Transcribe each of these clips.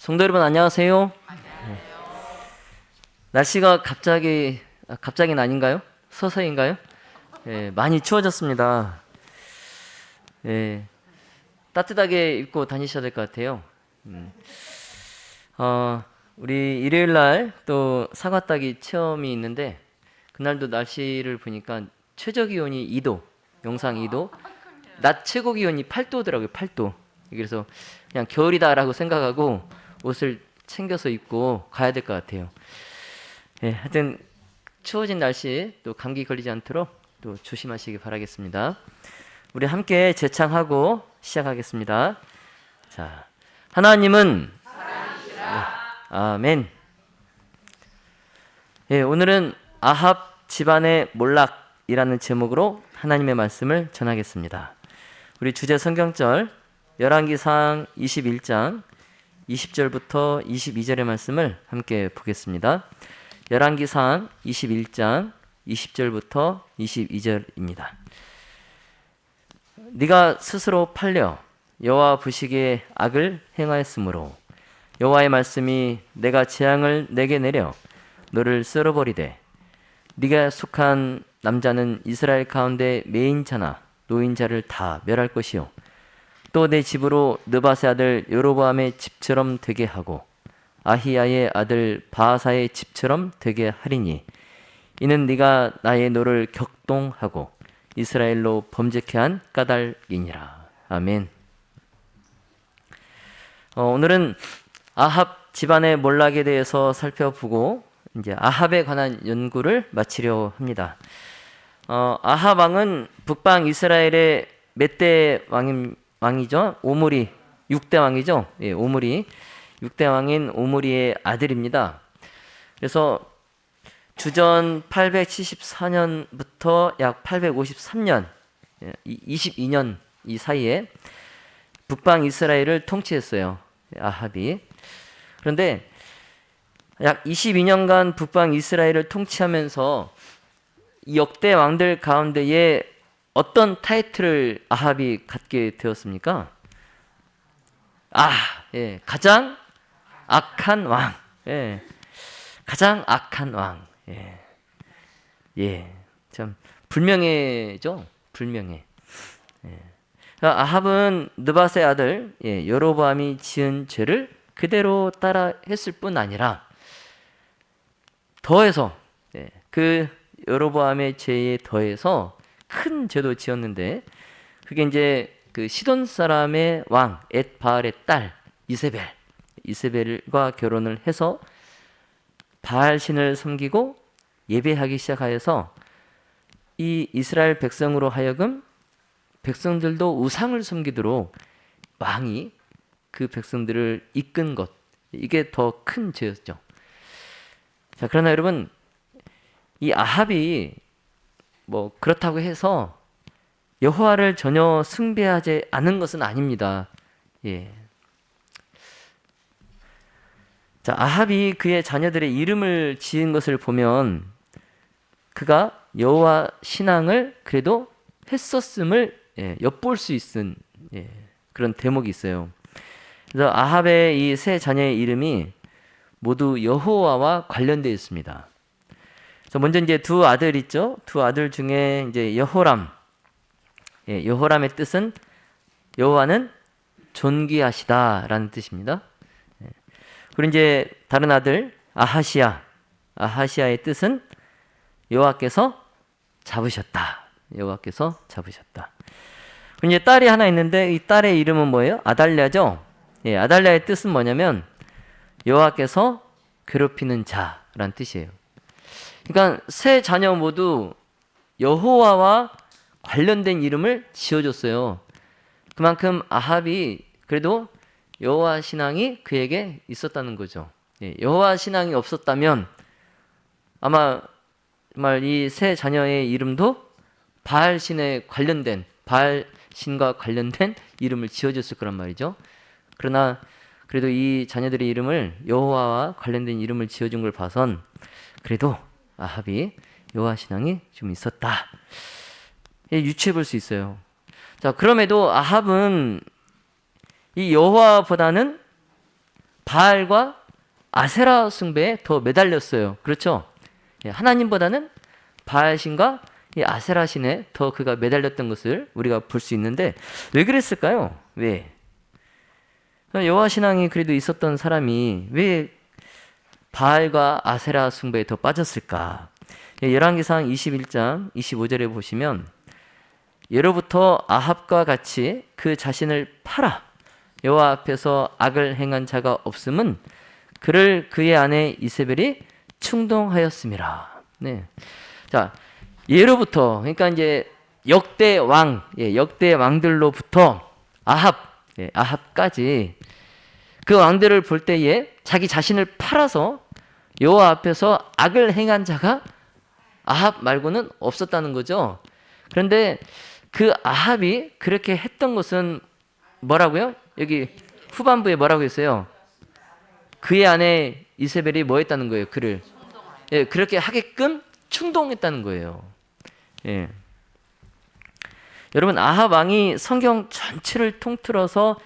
성도 여러분 안녕하세요. 날씨가 갑자기는 아닌가요? 서서인가요? 많이 추워졌습니다. 따뜻하게 입고 다니셔야 될 것 같아요. 우리 일요일 날 또 사과 따기 체험이 있는데 그날도 날씨를 보니까 최저 기온이 2도, 영상 2도, 낮 최고 기온이 8도더라고요. 8도. 그래서 그냥 겨울이다라고 생각하고 옷을 챙겨서 입고 가야 될 것 같아요. 하여튼 추워진 날씨 또 감기 걸리지 않도록 또 조심하시기 바라겠습니다. 우리 함께 제창하고 시작하겠습니다. 자, 하나님은 아멘. 오늘은 아합 집안의 몰락이라는 제목으로 하나님의 말씀을 전하겠습니다. 우리 주제 성경절 열왕기상 21장 20절부터 22절의 말씀을 함께 보겠습니다. 열왕기상 21장 20절부터 22절입니다. 네가 스스로 팔려 여호와 보시기에 악을 행하였으므로 여호와의 말씀이 내가 재앙을 내게 내려 너를 쓸어버리되 네가 속한 남자는 이스라엘 가운데 매인자나 노인자를 다 멸할 것이요 또 내 집으로 느밧의 아들 여로보암의 집처럼 되게 하고 아히야의 아들 바하사의 집처럼 되게 하리니 이는 네가 나의 노를 격동하고 이스라엘로 범죄케 한 까닭이니라. 아멘. 오늘은 아합 집안의 몰락에 대해서 살펴보고 이제 아합에 관한 연구를 마치려 합니다. 아합 왕은 북방 이스라엘의 몇 대 왕이죠? 오므리 6대 왕이죠. 오므리 6대 왕인 오므리의 아들입니다. 그래서 주전 874년부터 약 853년 22년 이 사이에 북방 이스라엘을 통치했어요. 아합이. 그런데 약 22년간 북방 이스라엘을 통치하면서 이 역대 왕들 가운데에 어떤 타이틀을 아합이 갖게 되었습니까? 가장 악한 왕. 가장 악한 왕. 참 불명예죠. 불명예. 아합은 느밧의 아들 여로보암이 지은 죄를 그대로 따라 했을 뿐 아니라 더해서 그 여로보암의 죄에 더해서 큰 죄도 지었는데 그게 이제 그 시돈 사람의 왕 엣바알의 딸 이세벨과 결혼을 해서 바알 신을 섬기고 예배하기 시작하여서 이 이스라엘 백성으로 하여금 백성들도 우상을 섬기도록 왕이 그 백성들을 이끈 것, 이게 더 큰 죄였죠. 자, 그러나 여러분, 이 아합이 뭐 그렇다고 해서 여호와를 전혀 숭배하지 않은 것은 아닙니다. 자, 아합이 그의 자녀들의 이름을 지은 것을 보면 그가 여호와 신앙을 그래도 했었음을 엿볼 수 있는 그런 대목이 있어요. 그래서 아합의 이 세 자녀의 이름이 모두 여호와와 관련되어 있습니다. 그래서 먼저 이제 두 아들 있죠. 두 아들 중에 이제 여호람, 여호람의 뜻은 여호와는 존귀하시다라는 뜻입니다. 그리고 이제 다른 아들 아하시아의 뜻은 여호와께서 잡으셨다. 여호와께서 잡으셨다. 그리고 이제 딸이 하나 있는데 이 딸의 이름은 뭐예요? 아달랴죠. 아달랴의 뜻은 뭐냐면 여호와께서 괴롭히는 자라는 뜻이에요. 그러니까 세 자녀 모두 여호와와 관련된 이름을 지어줬어요. 그만큼 아합이 그래도 여호와 신앙이 그에게 있었다는 거죠. 여호와 신앙이 없었다면 아마 정말 이 세 자녀의 이름도 바알 신과 관련된 이름을 지어줬을 거란 말이죠. 그러나 그래도 이 자녀들의 이름을 여호와와 관련된 이름을 지어준 걸 봐선 그래도 아합이 여호와 신앙이 좀 있었다. 유추해 볼 수 있어요. 자, 그럼에도 아합은 이 여호와보다는 바알과 아세라 숭배에 더 매달렸어요. 그렇죠? 예, 하나님보다는 바알 신과 이 아세라 신에 더 그가 매달렸던 것을 우리가 볼 수 있는데 왜 그랬을까요? 왜? 여호와 신앙이 그래도 있었던 사람이 왜 바알과 아세라 숭배에 더 빠졌을까? 예, 열왕기상 21장 25절에 보시면 예로부터 아합과 같이 그 자신을 팔아 여호와 앞에서 악을 행한 자가 없음은 그를 그의 아내 이세벨이 충동하였음이라. 네. 자, 예로부터 그러니까 이제 역대 왕, 역대 왕들로부터 아합까지 그 왕들을 볼 때에 자기 자신을 팔아서 여호와 앞에서 악을 행한 자가 아합 말고는 없었다는 거죠. 그런데 그 아합이 그렇게 했던 것은 뭐라고요? 여기 후반부에 뭐라고 했어요? 그의 아내 이세벨이 뭐 했다는 거예요? 그를 그렇게 하게끔 충동했다는 거예요. 예. 여러분, 아합 왕이 성경 전체를 통틀어서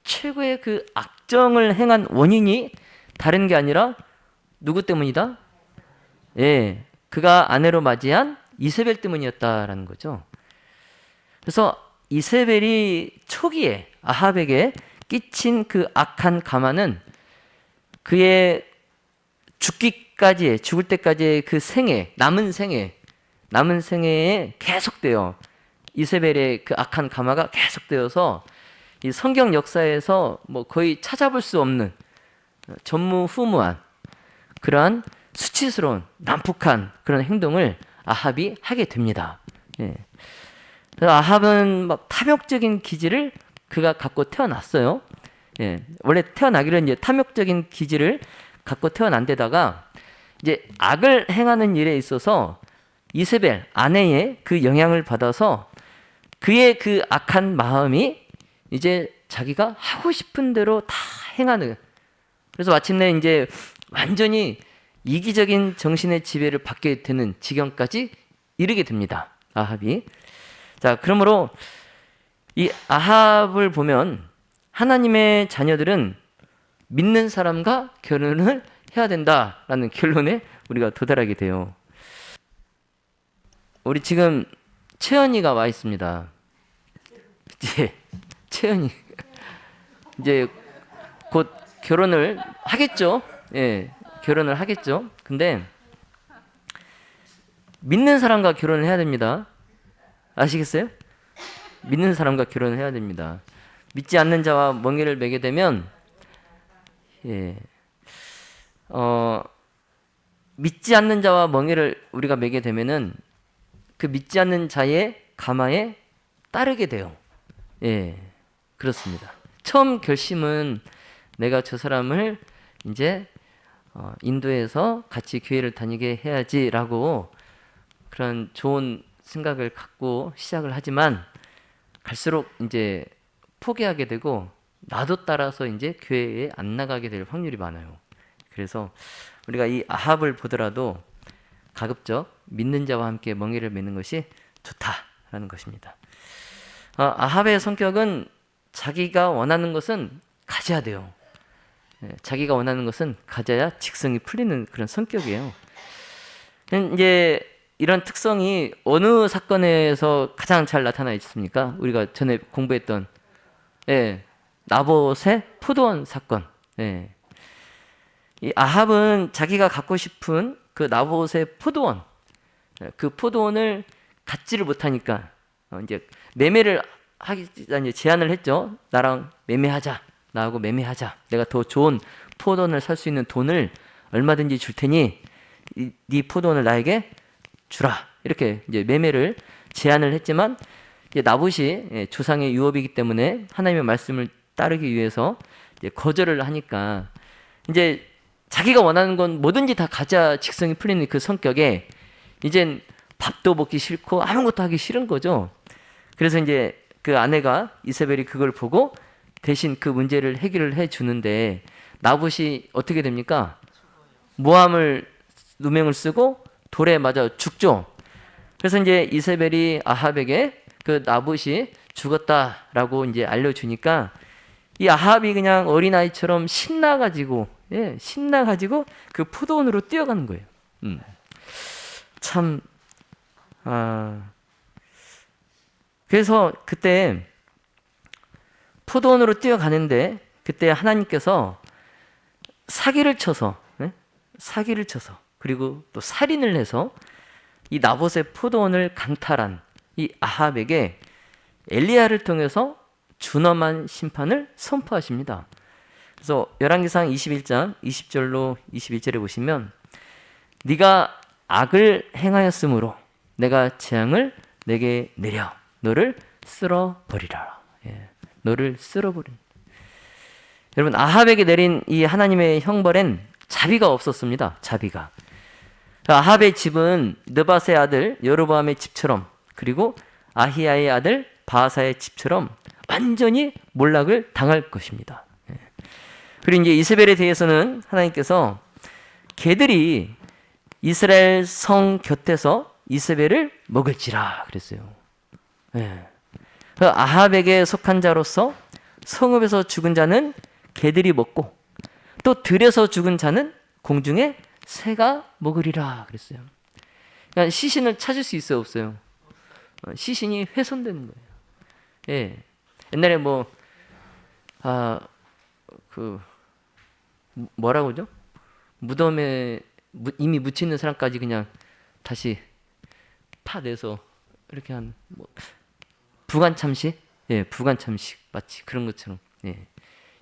최고의 그 악정을 행한 원인이 다른 게 아니라 누구 때문이다? 예, 그가 아내로 맞이한 이세벨 때문이었다라는 거죠. 그래서 이세벨이 초기에 아합에게 끼친 그 악한 가마는 그의 죽을 때까지의 그 남은 생애에 계속돼요. 이세벨의 그 악한 가마가 계속되어서 이 성경 역사에서 뭐 거의 찾아볼 수 없는 전무후무한 그러한 수치스러운 난폭한 그런 행동을 아합이 하게 됩니다. 예. 그래서 아합은 막 탐욕적인 기질을 그가 갖고 태어났어요. 예. 원래 태어나기로 이제 탐욕적인 기질을 갖고 태어난 데다가 이제 악을 행하는 일에 있어서 이세벨 아내의 그 영향을 받아서 그의 그 악한 마음이 이제 자기가 하고 싶은 대로 다 행하는, 그래서 마침내 이제 완전히 이기적인 정신의 지배를 받게 되는 지경까지 이르게 됩니다. 아합이. 자, 그러므로 이 아합을 보면 하나님의 자녀들은 믿는 사람과 결혼을 해야 된다라는 결론에 우리가 도달하게 돼요. 우리 지금 채연이가 와 있습니다. 이제 채연이 이제 곧 결혼을 하겠죠. 예, 결혼을 하겠죠. 근데 믿는 사람과 결혼을 해야 됩니다. 아시겠어요? 믿는 사람과 결혼을 해야 됩니다. 믿지 않는 자와 멍에를 매게 되면 믿지 않는 자와 멍에를 우리가 매게 되면은 그 믿지 않는 자의 가마에 따르게 돼요. 예, 그렇습니다. 처음 결심은 내가 저 사람을 이제 인도해서 같이 교회를 다니게 해야지라고 그런 좋은 생각을 갖고 시작을 하지만 갈수록 이제 포기하게 되고 나도 따라서 이제 교회에 안 나가게 될 확률이 많아요. 그래서 우리가 이 아합을 보더라도 가급적 믿는 자와 함께 멍에를 매는 것이 좋다라는 것입니다. 아합의 성격은 자기가 원하는 것은 가져야 돼요. 자기가 원하는 것은 가져야 직성이 풀리는 그런 성격이에요. 이제 이런 특성이 어느 사건에서 가장 잘 나타나 있습니까? 우리가 전에 공부했던 나봇의 포도원 사건. 이 아합은 자기가 갖고 싶은 그 나봇의 포도원, 그 포도원을 갖지를 못하니까 이제 매매를 하기 이제 제안을 했죠. 나랑 매매하자. 나하고 매매하자. 내가 더 좋은 포도원을 살 수 있는 돈을 얼마든지 줄 테니 네 포도원을 나에게 주라. 이렇게 이제 매매를 제안을 했지만 이제 나봇이 조상의 유업이기 때문에 하나님의 말씀을 따르기 위해서 이제 거절을 하니까 이제 자기가 원하는 건 뭐든지 다 가자 직성이 풀리는 그 성격에 이젠 밥도 먹기 싫고 아무것도 하기 싫은 거죠. 그래서 이제 그 아내가 이세벨이 그걸 보고 대신 그 문제를 해결을 해 주는데 나봇이 어떻게 됩니까? 모함을 누명을 쓰고 돌에 맞아 죽죠. 그래서 이제 이세벨이 아합에게 그 나봇이 죽었다라고 이제 알려주니까 이 아합이 그냥 어린아이처럼 신나가지고, 예, 신나가지고 그 포도원으로 뛰어가는 거예요. 참, 그래서 그때 포도원으로 뛰어가는데 그때 하나님께서 사기를 쳐서, 예? 사기를 쳐서, 그리고 또 살인을 해서 이 나봇의 포도원을 강탈한 이 아합에게 엘리야를 통해서 준엄한 심판을 선포하십니다. 그래서 열왕기상 21장 20절로 21절에 보시면 네가 악을 행하였으므로 내가 재앙을 내게 내려 너를 쓸어버리라. 예, 너를 쓸어버린. 여러분, 아합에게 내린 이 하나님의 형벌엔 자비가 없었습니다. 자비가. 아합의 집은 느밧의 아들 여로보암의 집처럼, 그리고 아히야의 아들 바하사의 집처럼 완전히 몰락을 당할 것입니다. 그리고 이제 이세벨에 대해서는 하나님께서 개들이 이스라엘 성 곁에서 이세벨을 먹을지라 그랬어요. 아합에게 속한 자로서 성읍에서 죽은 자는 개들이 먹고 또 들에서 죽은 자는 공중에 새가 먹으리라 그랬어요. 그러니까 시신을 찾을 수 있어요, 없어요? 시신이 훼손되는 거예요. 예. 옛날에 뭐라고 그러죠? 무덤에 이미 묻혀 있는 사람까지 그냥 다시 파내서 이렇게 부관참식? 예, 부관참식 마치 그런 것처럼. 예.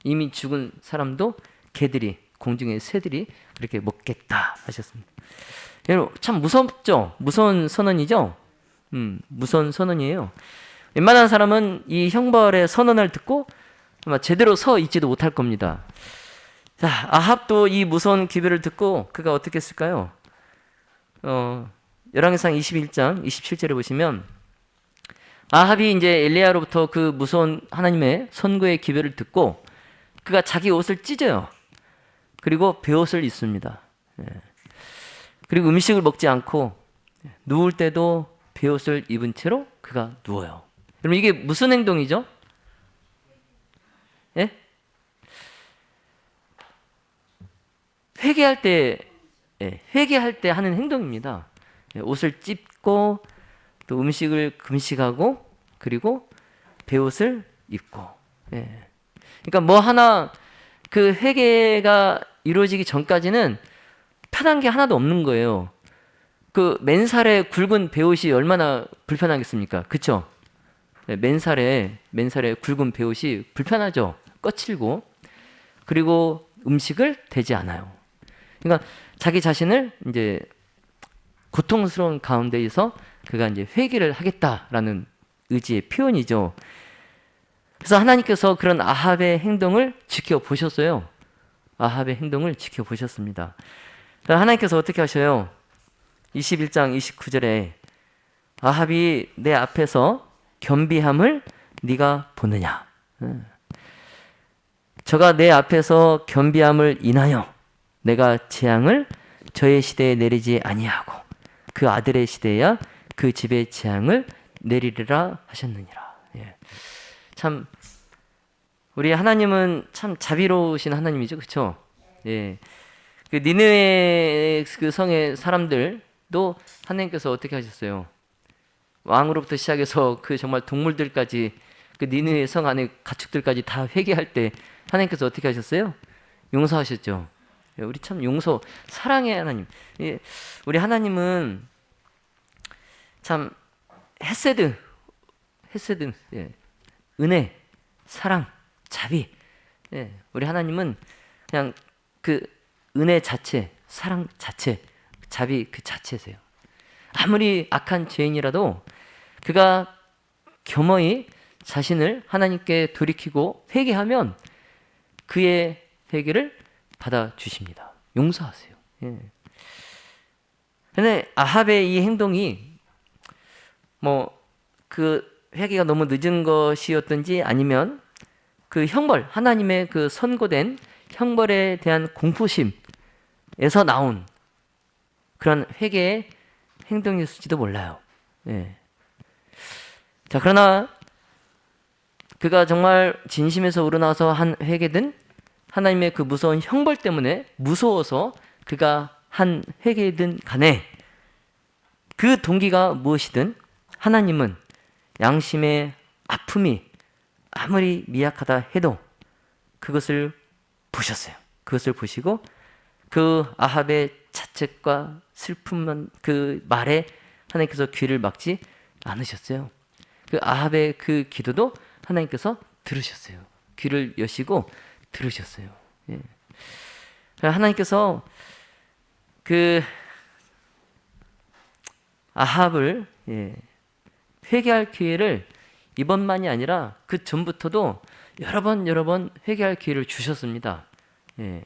이미 죽은 사람도 개들이, 공중의 새들이 그렇게 먹겠다 하셨습니다. 여러분, 참 무섭죠? 무서운 선언이죠? 무서운 선언이에요. 웬만한 사람은 이 형벌의 선언을 듣고 아마 제대로 서 있지도 못할 겁니다. 자, 아합도 이 무서운 기별을 듣고 그가 어떻게 했을까요? 열왕기상 21장 27절에 보시면 아합이 이제 엘리야로부터 그 무서운 하나님의 선고의 기별을 듣고 그가 자기 옷을 찢어요. 그리고 베옷을 입습니다. 그리고 음식을 먹지 않고 누울 때도 베옷을 입은 채로 그가 누워요. 여러분, 이게 무슨 행동이죠? 예? 회개할 때 하는 행동입니다. 옷을 찢고 또 음식을 금식하고 그리고 베옷을 입고. 그러니까 뭐 하나 그 회개가 이루어지기 전까지는 편한 게 하나도 없는 거예요. 그 맨살에 굵은 베옷이 얼마나 불편하겠습니까? 그쵸? 맨살에 굵은 베옷이 불편하죠. 거칠고. 그리고 음식을 대지 않아요. 그러니까 자기 자신을 이제 고통스러운 가운데에서 그가 이제 회개를 하겠다라는 의지의 표현이죠. 그래서 하나님께서 그런 아합의 행동을 지켜보셨어요. 아합의 행동을 지켜보셨습니다. 하나님께서 어떻게 하셔요? 21장 29절에 아합이 내 앞에서 겸비함을 네가 보느냐? 저가 내 앞에서 겸비함을 인하여 내가 재앙을 저의 시대에 내리지 아니하고 그 아들의 시대에야 그 집의 재앙을 내리리라 하셨느니라. 예. 참 우리 하나님은 참 자비로우신 하나님이죠, 그렇죠? 예. 그 니느웨 그 성의 사람들도 하나님께서 어떻게 하셨어요? 왕으로부터 시작해서 그 정말 동물들까지 그 니느웨 성 안에 가축들까지 다 회개할 때 하나님께서 어떻게 하셨어요? 용서하셨죠. 우리 참 사랑의 하나님. 우리 하나님은 참 헤세드, 예. 은혜, 사랑, 자비. 예. 우리 하나님은 그냥 그 은혜 자체, 사랑 자체, 자비 그 자체세요. 아무리 악한 죄인이라도 그가 겸허히 자신을 하나님께 돌이키고 회개하면 그의 회개를 받아주십니다. 용서하세요. 예. 근데 아합의 이 행동이 그 회개가 너무 늦은 것이었든지 아니면 그 형벌, 하나님의 그 선고된 형벌에 대한 공포심에서 나온 그런 회개의 행동이었을지도 몰라요. 예. 자, 그러나 그가 정말 진심에서 우러나와서 한 회개든 하나님의 그 무서운 형벌 때문에 무서워서 그가 한 회개든 간에 그 동기가 무엇이든 하나님은 양심의 아픔이 아무리 미약하다 해도 그것을 보셨어요. 그것을 보시고 그 아합의 자책과 슬픔만 그 말에 하나님께서 귀를 막지 않으셨어요. 그 아합의 그 기도도 하나님께서 들으셨어요. 귀를 여시고 들으셨어요. 예. 하나님께서 그 아합을 회개할 기회를 이번만이 아니라 그 전부터도 여러 번 회개할 기회를 주셨습니다. 예.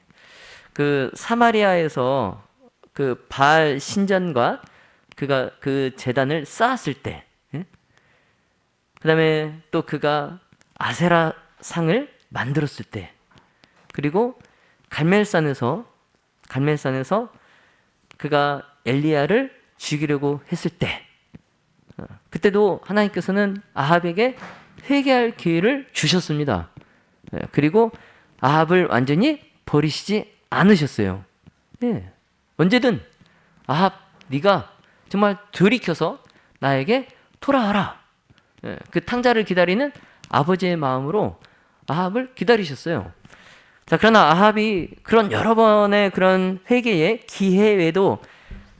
그 사마리아에서 그 바알 신전과 그가 그 제단을 쌓았을 때, 그다음에 또 그가 아세라 상을 만들었을 때, 그리고 갈멜산에서 그가 엘리야를 죽이려고 했을 때, 그때도 하나님께서는 아합에게 회개할 기회를 주셨습니다. 그리고 아합을 완전히 버리시지 않으셨어요. 예. 언제든 아합, 네가 정말 돌이켜서 나에게 돌아와라. 예. 그 탕자를 기다리는 아버지의 마음으로 아합을 기다리셨어요. 자, 그러나 아합이 그런 여러 번의 그런 회개의 기회 외에도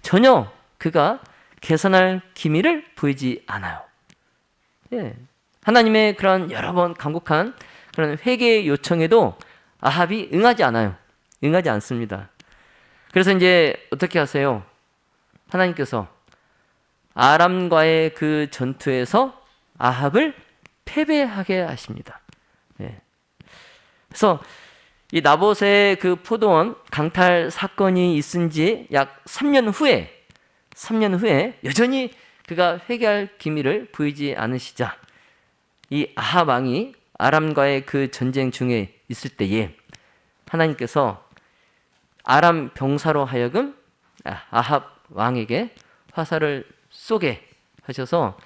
전혀 그가 개선할 기미를 보이지 않아요. 예. 하나님의 그런 여러 번 간곡한 그런 회개 요청에도 아합이 응하지 않아요. 응하지 않습니다. 그래서 이제 어떻게 하세요? 하나님께서 아람과의 그 전투에서 아합을 패배하게 하십니다. 예. 그래서 이 나봇의 그 포도원 강탈 사건이 있은 지 약 3년 후에 여전히 그가 회개할 기미를 보이지 않으시자 이 아합 왕이 아람과의 그 전쟁 중에 있을 때에 하나님께서 아람 병사로 하여금 아합 왕에게 화살을 쏘게 하셔서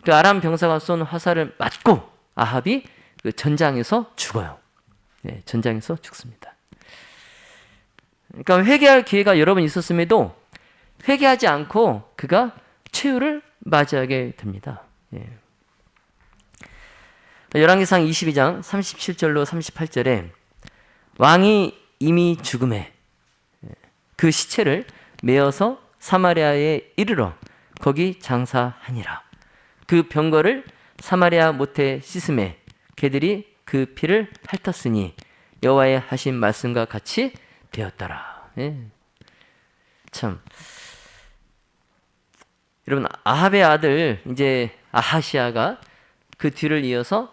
그 아람 병사가 쏜 화살을 맞고 아합이 그 전장에서 죽어요. 네, 전장에서 죽습니다. 그러니까 회개할 기회가 여러 번 있었음에도 회개하지 않고 그가 최후를 맞이하게 됩니다. 예. 열왕기상 22장 37절로 38절에 왕이 이미 죽음에 그 시체를 메어서 사마리아에 이르러 거기 장사하니라. 그 병거를 사마리아 못에 씻음에 개들이 그 피를 핥았으니 여호와의 하신 말씀과 같이 되었더라. 예. 참 여러분, 아합의 아들 이제 아하시아가 그 뒤를 이어서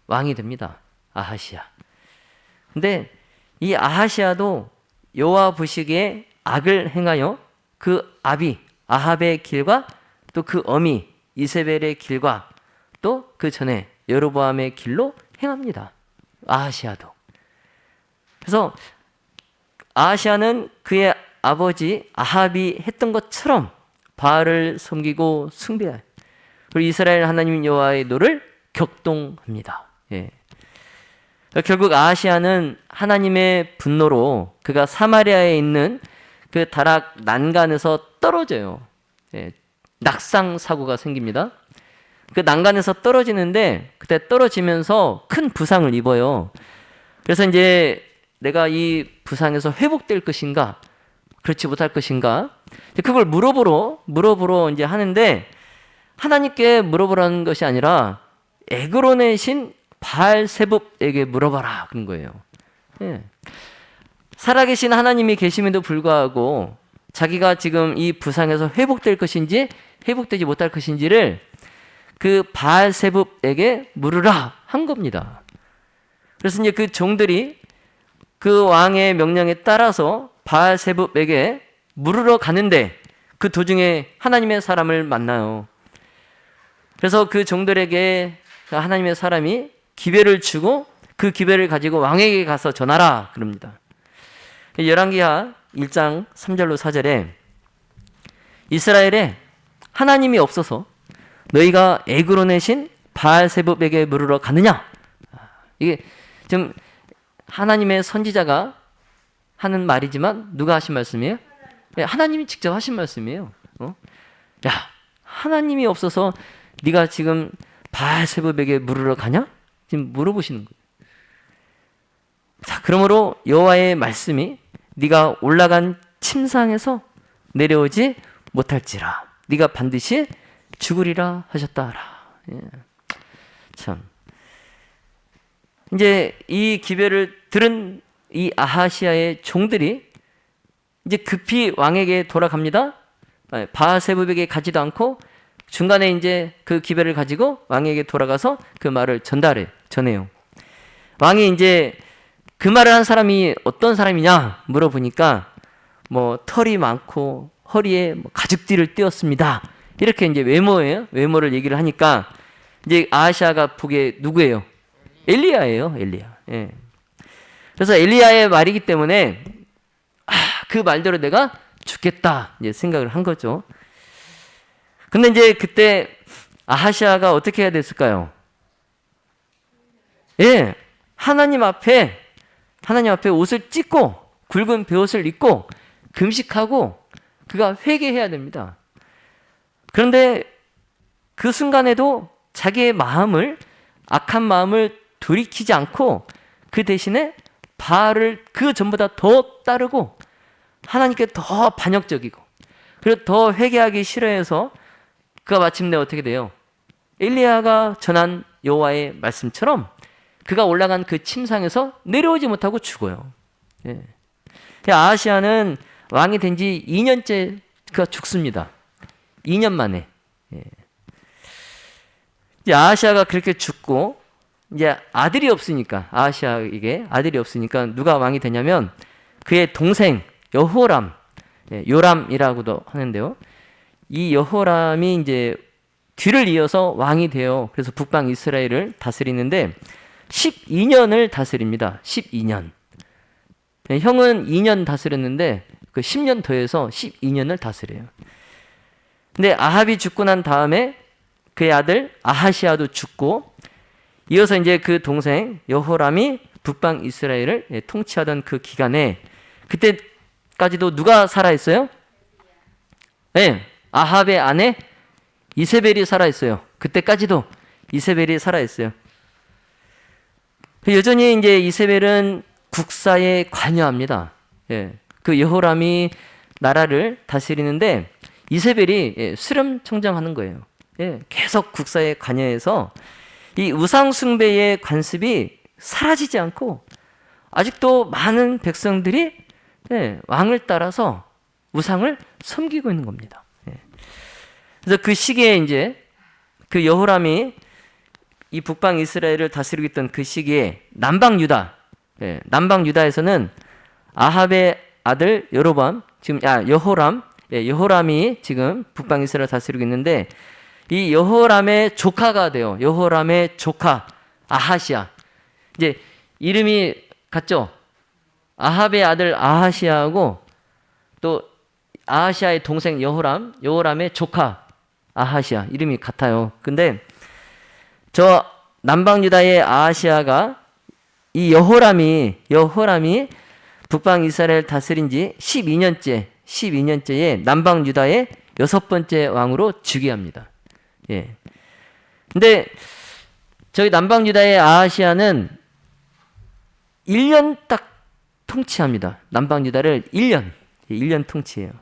왕이 됩니다. 아하시아. 근데 이 아하시아도 여호와 보시기에 악을 행하여 그 아합의 길과 또 그 어미 이세벨의 길과 또 그 전에 여로보암의 길로 행합니다. 아하시아도. 그래서 아하시아는 그의 아버지 아합이 했던 것처럼 바알을 섬기고 숭배하여 그리고 이스라엘 하나님 여호와의 노를 격동합니다. 예. 결국 아하시아는 하나님의 분노로 그가 사마리아에 있는 그 다락 난간에서 떨어져요. 예. 낙상 사고가 생깁니다. 그 난간에서 떨어지는데 그때 떨어지면서 큰 부상을 입어요. 그래서 이제 내가 이 부상에서 회복될 것인가, 그렇지 못할 것인가, 그걸 물어보러 이제 하는데 하나님께 물어보라는 것이 아니라 에그론의 신 바알세붑에게 물어봐라 그런 거예요. 예. 살아계신 하나님이 계심에도 불구하고 자기가 지금 이 부상에서 회복될 것인지 회복되지 못할 것인지를 그 바알세붑에게 물으라 한 겁니다. 그래서 이제 그 종들이 그 왕의 명령에 따라서 바알세붑에게 물으러 가는데 그 도중에 하나님의 사람을 만나요. 그래서 그 종들에게 하나님의 사람이 기별을 주고 그 기별을 가지고 왕에게 가서 전하라 그럽니다. 열왕기하 1장 3절로 4절에 이스라엘에 하나님이 없어서 너희가 에그론의 신 바알세붑에게 물으러 가느냐 이게 좀 하나님의 선지자가 하는 말이지만 누가 하신 말씀이에요? 하나님이 직접 하신 말씀이에요. 야, 하나님이 없어서 네가 지금 바알세불에게 물으러 가냐? 지금 물어보시는 거예요. 자, 그러므로 여호와의 말씀이 네가 올라간 침상에서 내려오지 못할지라 네가 반드시 죽으리라 하셨다라. 예. 참, 이제 이 기별을 들은 이 아하시아의 종들이 이제 급히 왕에게 돌아갑니다. 바알세불에게 가지도 않고 중간에 이제 그 기별을 가지고 왕에게 돌아가서 그 말을 전해요. 왕이 이제 그 말을 한 사람이 어떤 사람이냐 물어보니까 뭐 털이 많고 허리에 뭐 가죽띠를 띄었습니다. 이렇게 이제 외모를 얘기를 하니까 이제 아하시아가 보기에 누구예요? 엘리야예요, 엘리야. 예. 그래서 엘리야의 말이기 때문에 그 말대로 내가 죽겠다 이제 생각을 한 거죠. 근데 이제 그때 아하시아가 어떻게 해야 됐을까요? 예, 하나님 앞에 옷을 찢고 굵은 베옷을 입고 금식하고 그가 회개해야 됩니다. 그런데 그 순간에도 자기의 악한 마음을 돌이키지 않고 그 대신에 바알을 그 전보다 더 따르고 하나님께 더 반역적이고 그리고 더 회개하기 싫어해서 그가 마침내 어떻게 돼요? 엘리야가 전한 여호와의 말씀처럼 그가 올라간 그 침상에서 내려오지 못하고 죽어요. 예. 아하시아는 왕이 된 지 2년째 그가 죽습니다. 2년 만에. 예. 이제 아하시아가 그렇게 죽고 이제 아하시아에게 아들이 없으니까 누가 왕이 되냐면 그의 동생 여호람, 요람이라고도 하는데요. 이 여호람이 이제 뒤를 이어서 왕이 돼요. 그래서 북방 이스라엘을 다스리는데 12년을 다스립니다. 12년. 형은 2년 다스렸는데 그 10년 더해서 12년을 다스려요. 근데 아합이 죽고 난 다음에 그의 아들 아하시아도 죽고 이어서 이제 그 동생 여호람이 북방 이스라엘을 통치하던 그 기간에 그때까지도 누가 살아있어요? 네, 아합의 아내 이세벨이 살아있어요. 그때까지도 이세벨이 살아있어요. 여전히 이제 이세벨은 국사에 관여합니다. 예, 그 여호람이 나라를 다스리는데 이세벨이 수렴청정하는 거예요. 예, 계속 국사에 관여해서 이 우상숭배의 관습이 사라지지 않고 아직도 많은 백성들이 왕을 따라서 우상을 섬기고 있는 겁니다. 예. 그래서 그 시기에 이제 그 여호람이 이 북방 이스라엘을 다스리고 있던 그 시기에 남방 유다에서는 아합의 아들 여호람이 지금 북방 이스라엘을 다스리고 있는데 이 여호람의 조카가 돼요. 여호람의 조카 아하시아. 이제 이름이 같죠? 아합의 아들 아하시아하고 또 아하시아의 동생 여호람의 조카 아하시아 이름이 같아요. 근데 저 남방 유다의 아하시아가 이 여호람이 북방 이스라엘 다스린 지 12년째에 남방 유다의 6번째 왕으로 즉위합니다. 예. 근데 저희 남방 유다의 아하시아는 1년 딱 통치합니다. 남방 유다를 1년 통치해요.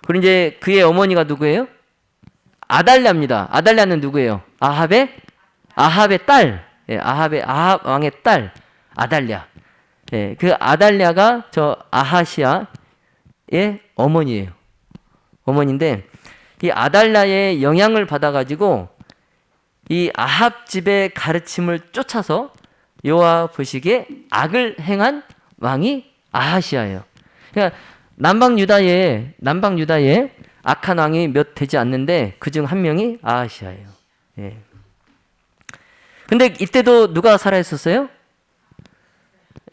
그리고 이제 그의 어머니가 누구예요? 아달랴입니다. 아달랴는 누구예요? 아합의 딸. 예, 아합 왕의 딸 아달랴. 예, 그 아달랴가 저 아하시아의 어머니예요. 어머니인데 이 아달랴의 영향을 받아가지고 이 아합 집의 가르침을 쫓아서 여호와 보시기에 악을 행한 왕이 아하시아예요. 그러니까 남방 유다에 악한 왕이 몇 되지 않는데 그중 한 명이 아하시아예요. 예. 근데 이때도 누가 살아있었어요?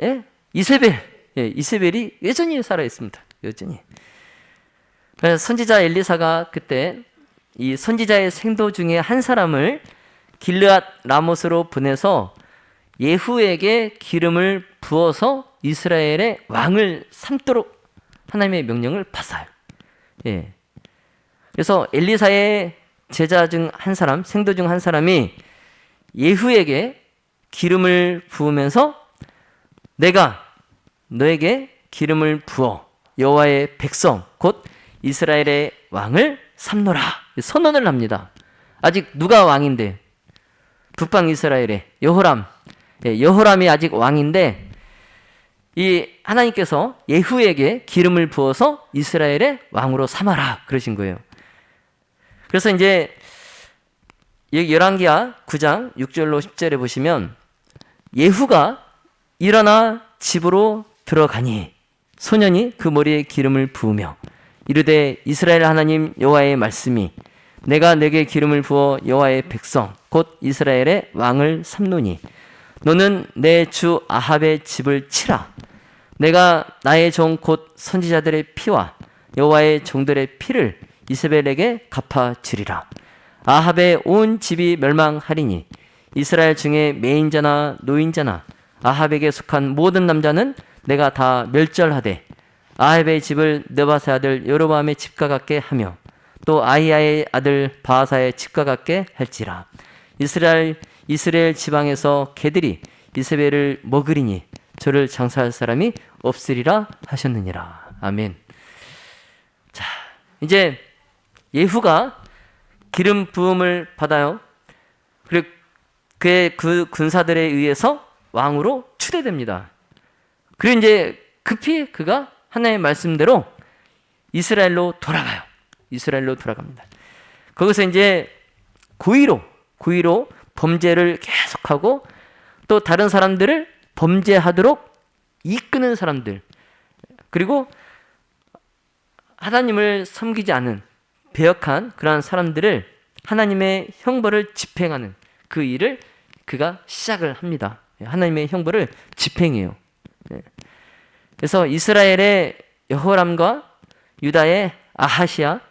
예? 이세벨. 예, 이세벨이 여전히 살아있습니다. 여전히. 그래서 선지자 엘리사가 그때 이 선지자의 생도 중에 한 사람을 길르앗 라못으로 보내서 예후에게 기름을 부어서 이스라엘의 왕을 삼도록 하나님의 명령을 받아요. 예. 그래서 엘리사의 제자 중 한 사람, 생도 중 한 사람이 예후에게 기름을 부으면서 내가 너에게 기름을 부어 여호와의 백성 곧 이스라엘의 왕을 삼노라 선언을 합니다. 아직 누가 왕인데? 북방 이스라엘의 여호람. 여호람이 아직 왕인데 이 하나님께서 예후에게 기름을 부어서 이스라엘의 왕으로 삼아라 그러신 거예요. 그래서 이제 열왕기하 9장 6절로 10절에 보시면 예후가 일어나 집으로 들어가니 소년이 그 머리에 기름을 부으며 이르되 이스라엘 하나님 여호와의 말씀이 내가 내게 기름을 부어 여호와의 백성 곧 이스라엘의 왕을 삼노니 너는 내 주 아합의 집을 치라. 내가 나의 종 곧 선지자들의 피와 여호와의 종들의 피를 이세벨에게 갚아주리라. 아합의 온 집이 멸망하리니 이스라엘 중에 매인자나 노인자나 아합에게 속한 모든 남자는 내가 다 멸절하되 아합의 집을 느바세 아들 여로보암의 집과 같게 하며 또 아히야의 아들 바하사의 집과 같게 할지라. 이스라엘 지방에서 개들이 이세벨을 먹으리니 저를 장사할 사람이 없으리라 하셨느니라. 아멘. 자, 이제 예후가 기름 부음을 받아요. 그리고 그의 그 군사들에 의해서 왕으로 추대됩니다. 그리고 이제 급히 그가 하나님의 말씀대로 이스라엘로 돌아가요. 이스라엘로 돌아갑니다. 거기서 이제 고의로 범죄를 계속하고 또 다른 사람들을 범죄하도록 이끄는 사람들, 그리고 하나님을 섬기지 않은 배역한 그러한 사람들을 하나님의 형벌을 집행하는 그 일을 그가 시작을 합니다. 하나님의 형벌을 집행해요. 그래서 이스라엘의 여호람과 유다의 아하시야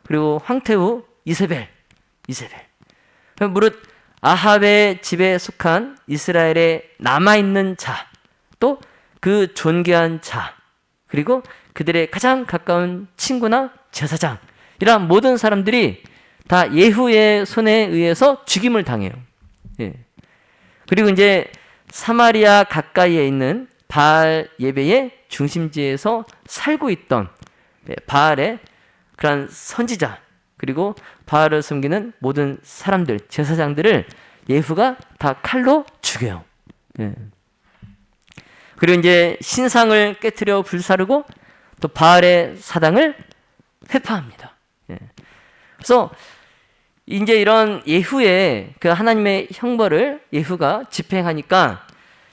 그리고 황태 후 이세벨. 무릇 아합의 집에 속한 이스라엘에 남아있는 자, 또 그 존귀한 자, 그리고 그들의 가장 가까운 친구나 제사장, 이러한 모든 사람들이 다 예후의 손에 의해서 죽임을 당해요. 예. 그리고 이제 사마리아 가까이에 있는 바알 예배의 중심지에서 살고 있던 바알의 그러한 선지자, 그리고 바알을 섬기는 모든 사람들, 제사장들을 예후가 다 칼로 죽여요. 예. 그리고 이제 신상을 깨트려 불사르고 또 바알의 사당을 회파합니다. 예. 그래서 이제 이런 예후의 그 하나님의 형벌을 예후가 집행하니까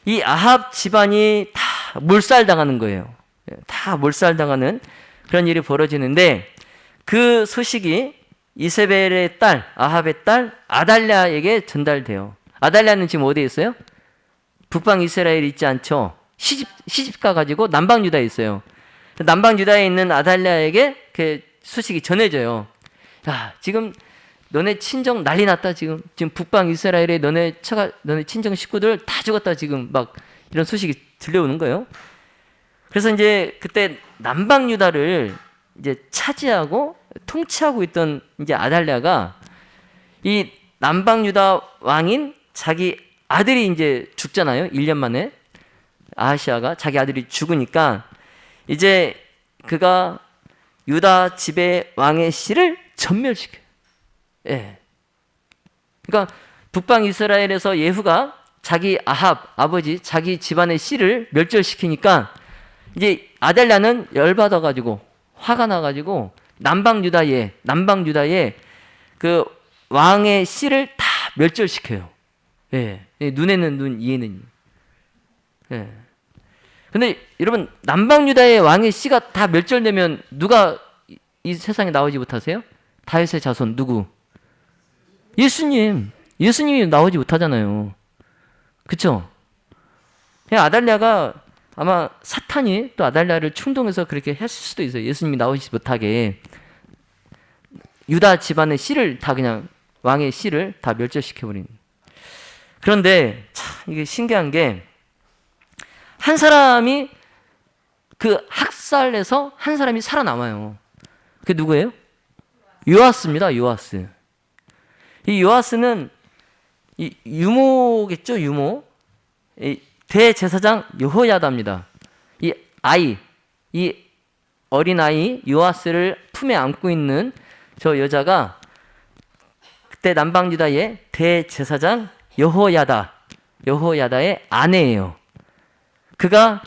이 아합 집안이 다 몰살당하는 거예요. 예. 다 몰살당하는 그런 일이 벌어지는데 그 소식이 이세벨의 딸, 아합의 딸 아달랴에게 전달돼요. 아달랴는 지금 어디에 있어요? 북방 이스라엘에 있지 않죠? 시집 가가지고 남방 유다에 있어요. 남방 유다에 있는 아달랴에게 그 소식이 전해져요. 야, 지금 너네 친정 난리 났다. 지금 북방 이스라엘에 너네 친정 식구들 다 죽었다. 지금 막 이런 소식이 들려오는 거예요. 그래서 이제 그때 남방 유다를 이제 차지하고 통치하고 있던 이제 아달랴가 이 남방 유다 왕인 자기 아들이 이제 죽잖아요. 1년 만에 아하시아가 자기 아들이 죽으니까 이제 그가 유다 집의 왕의 씨를 전멸시켜요. 예. 그러니까 북방 이스라엘에서 예후가 자기 아합 아버지 자기 집안의 씨를 멸절시키니까 이제 아달랴는 열받아가지고 화가 나가지고 남방 유다의 그 왕의 씨를 다 멸절시켜요. 예. 눈에는 눈, 이에는 이. 예. 근데 여러분 남방 유다의 왕의 씨가 다 멸절되면 누가 이 세상에 나오지 못하세요? 다윗의 자손 누구? 예수님이 나오지 못하잖아요. 그쵸? 아달랴가 아마 사탄이 또 아달랴를 충동해서 그렇게 했을 수도 있어요. 예수님이 나오지 못하게 유다 집안의 씨를 다 그냥 왕의 씨를 다 멸절시켜버린. 그런데 참 이게 신기한 게 한 사람이 그 학살에서 한 사람이 살아남아요. 그게 누구예요? 요아스입니다. 요아스. 이 요아스는 이 유모겠죠, 유모. 이 대제사장 여호야다입니다. 이 어린 아이 요아스를 품에 안고 있는 저 여자가 그때 남방 유다의 대제사장 여호야다의 아내예요. 그가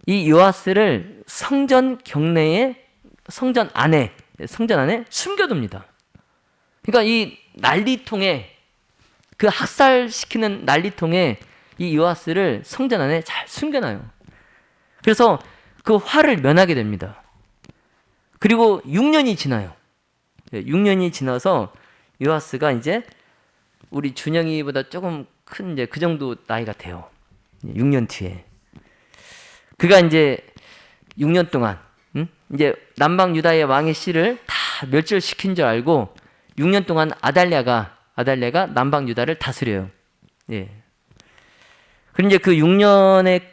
이 요아스를 성전 안에 숨겨둡니다. 그러니까 이 난리통에, 그 학살시키는 난리통에 이 요아스를 성전 안에 잘 숨겨놔요. 그래서 그 화를 면하게 됩니다. 그리고 6년이 지나요. 6년이 지나서 요아스가 이제 우리 준영이보다 조금 큰 이제 그 정도 나이가 돼요. 6년 뒤에. 그가 이제 6년 동안 이제 남방 유다의 왕의 씨를 다 멸절시킨 줄 알고 6년 동안 아달랴가 남방 유다를 다스려요. 예. 그리고 이제 그 6년의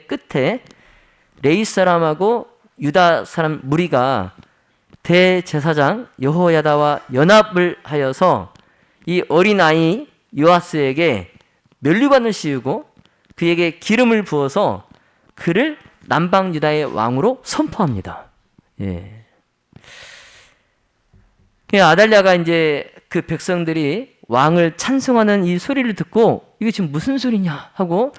끝에 레위 사람하고 유다 사람 무리가 대제사장 여호야다와 연합을 하여서 이 어린아이 요아스에게 면류관을 씌우고 그에게 기름을 부어서 그를 남방 유다의 왕으로 선포합니다. 예. 아달랴가 이제 그 백성들이 왕을 찬송하는 이 소리를 듣고 이게 지금 무슨 소리냐 하고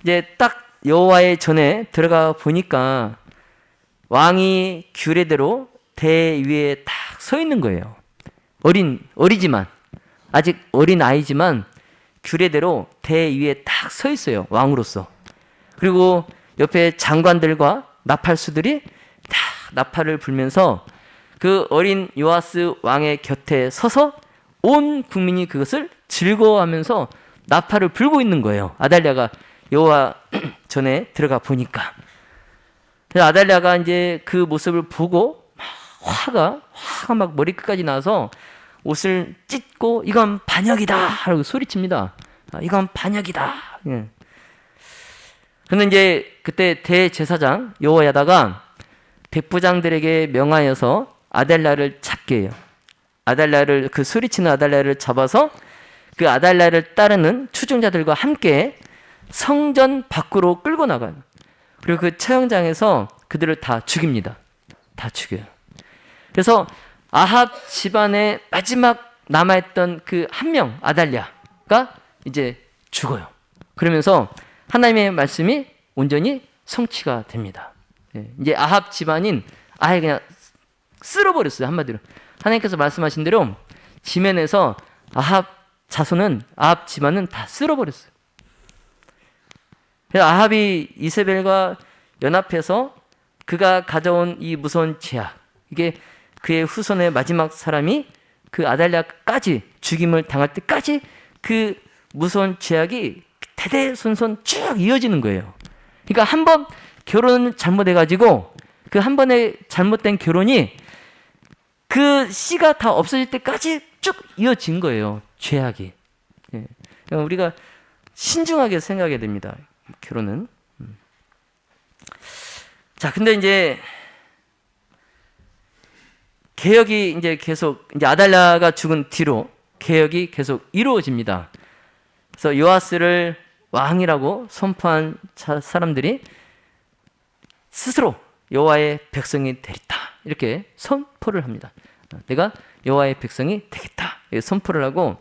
이제 딱 여호와의 전에 들어가 보니까 왕이 규례대로 대 위에 딱 서 있는 거예요. 어리지만 아직 어린 아이지만 규례대로 대 위에 딱 서 있어요. 왕으로서. 그리고 옆에 장관들과 나팔수들이 다 나팔을 불면서 그 어린 요아스 왕의 곁에 서서 온 국민이 그것을 즐거워하면서 나팔을 불고 있는 거예요. 아달랴가 여호와 전에 들어가 보니까. 그래서 아달랴가 이제 그 모습을 보고 화가 막 머리끝까지 나서 옷을 찢고 이건 반역이다 하고 소리칩니다. 이건 반역이다. 예. 근데 이제 그때 대제사장 여호야다가 백부장들에게 명하여서 아달랴를 잡게 해요. 아달랴를, 그 소리치는 아달랴를 잡아서 그 아달랴를 따르는 추종자들과 함께 성전 밖으로 끌고 나가요. 그리고 그 처형장에서 그들을 다 죽입니다. 다 죽여요. 그래서 아합 집안의 마지막 남아있던 그 한 명, 아달랴가 이제 죽어요. 그러면서 하나님의 말씀이 온전히 성취가 됩니다. 이제 아합 집안인 아예 그냥 쓸어버렸어요. 한마디로. 하나님께서 말씀하신 대로 지면에서 아합 집안은 다 쓸어버렸어요. 그래서 아합이 이세벨과 연합해서 그가 가져온 이 무서운 죄악, 이게 그의 후손의 마지막 사람이 그 아달랴까지 죽임을 당할 때까지 그 무서운 죄악이 대대손손 쭉 이어지는 거예요. 그러니까 한 번 결혼을 잘못해가지고 그 한 번의 잘못된 결혼이 그 씨가 다 없어질 때까지 쭉 이어진 거예요. 죄악이. 예. 그러니까 우리가 신중하게 생각해야 됩니다. 결혼은. 자, 근데 이제 개혁이 이제 계속 이제 아달랴가 죽은 뒤로 개혁이 계속 이루어집니다. 그래서 요아스를 왕이라고 선포한 사람들이 스스로 여호와의 백성이 되리다 이렇게 선포를 합니다. 내가 여호와의 백성이 되겠다 이렇게 선포를 하고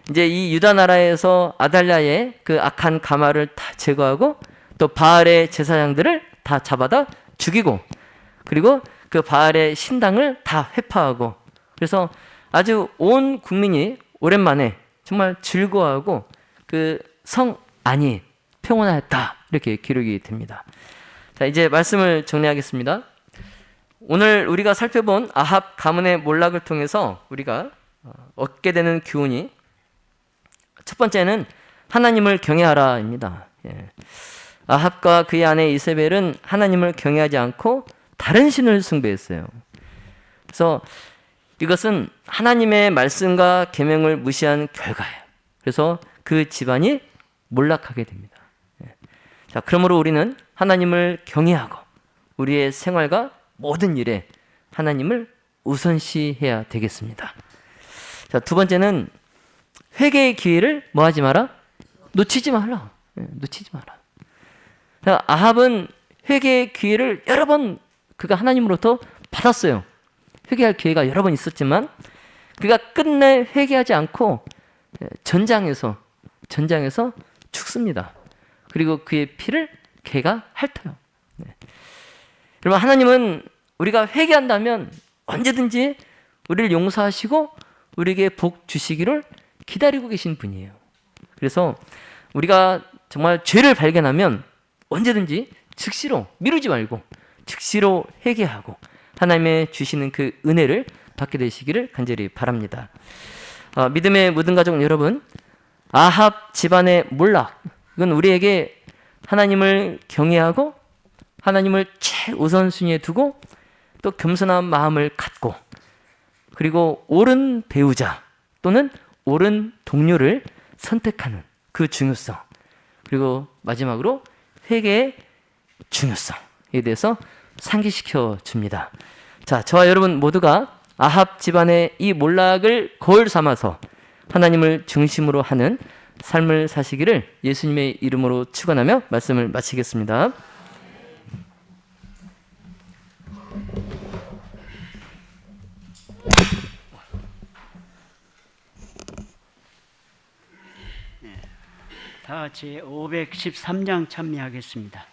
이제 이 유다 나라에서 아달랴의 그 악한 가마를 다 제거하고 또 바알의 제사장들을 다 잡아다 죽이고 그리고 그 바알의 신당을 다 회파하고 그래서 아주 온 국민이 오랜만에 정말 즐거워하고 그 성안이 평온하였다 이렇게 기록이 됩니다. 자, 이제 말씀을 정리하겠습니다. 오늘 우리가 살펴본 아합 가문의 몰락을 통해서 우리가 얻게 되는 교훈이 첫 번째는 하나님을 경외하라입니다. 예. 아합과 그의 아내 이세벨은 하나님을 경외하지 않고 다른 신을 숭배했어요. 그래서 이것은 하나님의 말씀과 계명을 무시한 결과예요. 그래서 그 집안이 몰락하게 됩니다. 자, 그러므로 우리는 하나님을 경외하고 우리의 생활과 모든 일에 하나님을 우선시해야 되겠습니다. 자, 두 번째는 회개의 기회를 뭐 하지 마라? 놓치지 마라. 놓치지 마라. 자, 아합은 회개의 기회를 여러 번 그가 하나님으로부터 받았어요. 회개할 기회가 여러 번 있었지만 그가 끝내 회개하지 않고 전장에서 죽습니다. 그리고 그의 피를 개가 핥아요. 여러분, 하나님은 우리가 회개한다면 언제든지 우리를 용서하시고 우리에게 복 주시기를 기다리고 계신 분이에요. 그래서 우리가 정말 죄를 발견하면 언제든지 즉시로 미루지 말고 즉시로 회개하고 하나님의 주시는 그 은혜를 받게 되시기를 간절히 바랍니다. 믿음의 모든 가족 여러분, 아합 집안의 몰락, 이건 우리에게 하나님을 경외하고 하나님을 최우선순위에 두고 또 겸손한 마음을 갖고 그리고 옳은 배우자 또는 옳은 동료를 선택하는 그 중요성, 그리고 마지막으로 회개의 중요성에 대해서 상기시켜 줍니다. 자, 저와 여러분 모두가 아합 집안의 이 몰락을 거울 삼아서 하나님을 중심으로 하는 삶을 사시기를 예수님의 이름으로 축원하며 말씀을 마치겠습니다. 다 같이 513장 찬미하겠습니다.